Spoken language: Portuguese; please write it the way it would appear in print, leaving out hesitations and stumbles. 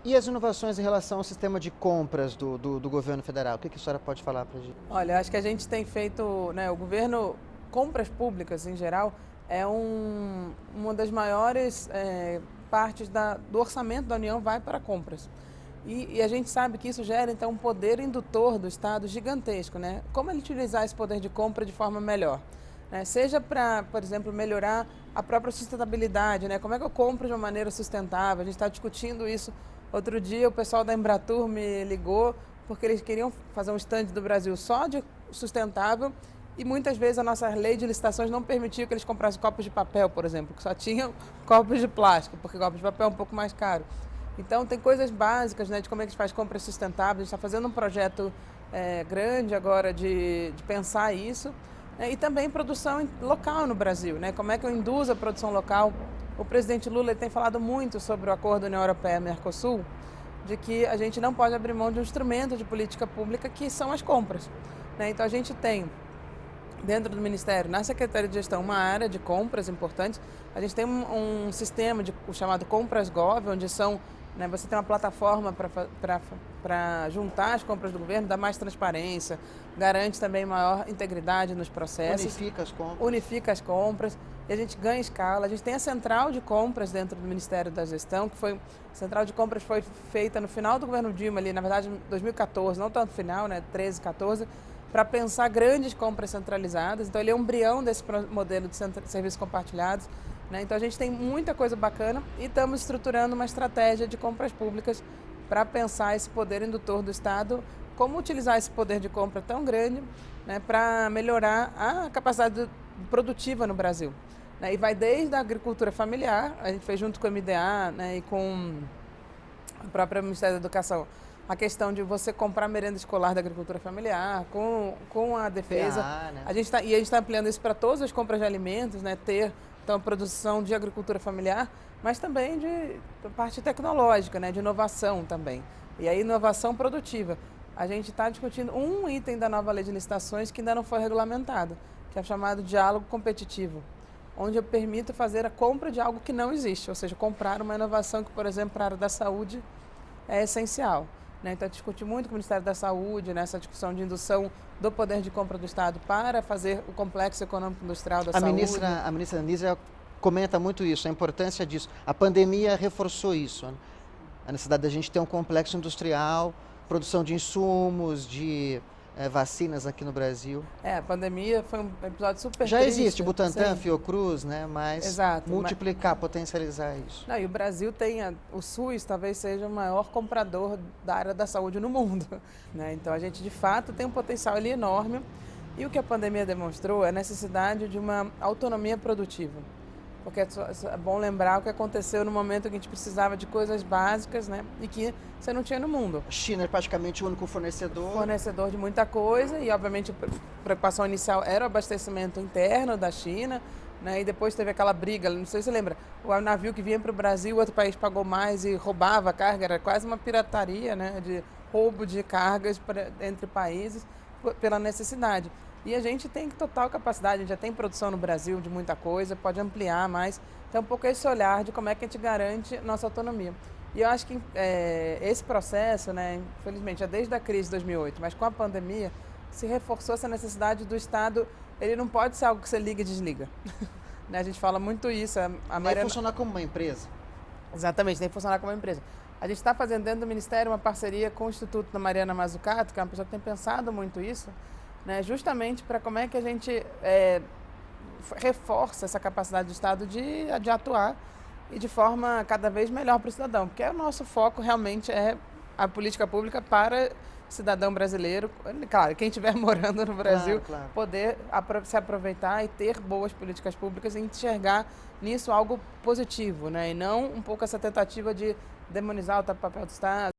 E as inovações em relação ao sistema de compras do governo federal? O que a senhora pode falar para a gente? Olha, acho que a gente tem feito, né, o governo, compras públicas em geral, é uma das maiores partes do orçamento da União vai para compras. E a gente sabe que isso gera, então, um poder indutor do Estado gigantesco, né? Como ele utilizar esse poder de compra de forma melhor? Né? Seja para, por exemplo, melhorar a própria sustentabilidade, né? Como é que eu compro de uma maneira sustentável? A gente está discutindo isso. Outro dia o pessoal da Embratur me ligou porque eles queriam fazer um stand do Brasil só de sustentável e muitas vezes a nossa lei de licitações não permitia que eles comprassem copos de papel, por exemplo, que só tinham copos de plástico, porque copos de papel é um pouco mais caro. Então tem coisas básicas, né, de como é que a gente faz compras sustentáveis. A gente está fazendo um projeto grande agora de pensar isso. E também produção local no Brasil, né? Como é que eu induzo a produção local? O presidente Lula tem falado muito sobre o acordo União Europeia-Mercosul, de que a gente não pode abrir mão de um instrumento de política pública que são as compras. Né? Então a gente tem, dentro do Ministério, na Secretaria de Gestão, uma área de compras importantes. A gente tem um sistema o chamado Compras Gov, onde são, né, você tem uma plataforma para juntar as compras do governo, dá mais transparência, garante também maior integridade nos processos. Unifica as compras. Unifica as compras e a gente ganha escala. A gente tem a central de compras dentro do Ministério da Gestão, que foi, a central de compras foi feita no final do governo Dilma, ali, na verdade, em 2014, não tanto no final, né, 13, 14, para pensar grandes compras centralizadas. Então, ele é um embrião desse modelo de serviços compartilhados. Né? Então, a gente tem muita coisa bacana e estamos estruturando uma estratégia de compras públicas para pensar esse poder indutor do Estado, como utilizar esse poder de compra tão grande, né, para melhorar a capacidade produtiva no Brasil. Né? E vai desde a agricultura familiar, a gente fez junto com o MDA, né, e com o próprio Ministério da Educação, a questão de você comprar merenda escolar da agricultura familiar, com a defesa. Né? A gente está ampliando isso para todas as compras de alimentos, né, ter então, produção de agricultura familiar, mas também de parte tecnológica, né, de inovação também. E aí, inovação produtiva. A gente está discutindo um item da nova lei de licitações que ainda não foi regulamentado, que é o chamado diálogo competitivo, onde eu permito fazer a compra de algo que não existe, ou seja, comprar uma inovação que, por exemplo, para a área da saúde é essencial. Né? Então, discute muito com o Ministério da Saúde, nessa discussão de indução do poder de compra do Estado para fazer o complexo econômico industrial da saúde. A ministra Anísia comenta muito isso, a importância disso. A pandemia reforçou isso, né? A necessidade da gente ter um complexo industrial, produção de insumos, de vacinas aqui no Brasil. A pandemia foi um episódio super Já triste. existe Butantan, Sim. Fiocruz, né? Mas Exato, multiplicar, potencializar isso. Não, e o Brasil tem, o SUS talvez seja o maior comprador da área da saúde no mundo. Né? Então a gente de fato tem um potencial ali enorme. E o que a pandemia demonstrou é a necessidade de uma autonomia produtiva. Porque é bom lembrar o que aconteceu no momento que a gente precisava de coisas básicas, né? E que você não tinha no mundo. A China é praticamente o único fornecedor. Fornecedor de muita coisa e, obviamente, a preocupação inicial era o abastecimento interno da China, né? E depois teve aquela briga, não sei se você lembra, o navio que vinha para o Brasil, o outro país pagou mais e roubava a carga, era quase uma pirataria, né? De roubo de cargas entre países pela necessidade. E a gente tem total capacidade, a gente já tem produção no Brasil de muita coisa, pode ampliar mais. Então, um pouco esse olhar de como é que a gente garante nossa autonomia. E eu acho que esse processo, né, infelizmente, já desde a crise de 2008, mas com a pandemia, se reforçou essa necessidade do Estado, ele não pode ser algo que você liga e desliga. Né, a gente fala muito isso. Vai funcionar como uma empresa. Exatamente, tem que funcionar como uma empresa. A gente está fazendo dentro do Ministério uma parceria com o Instituto da Mariana Mazzucato, que é uma pessoa que tem pensado muito isso, né, justamente para como é que a gente reforça essa capacidade do Estado de atuar e de forma cada vez melhor para o cidadão, porque o nosso foco realmente é a política pública para o cidadão brasileiro, claro, quem estiver morando no Brasil, claro. Poder se aproveitar e ter boas políticas públicas e enxergar nisso algo positivo, né, e não um pouco essa tentativa de demonizar o papel do Estado.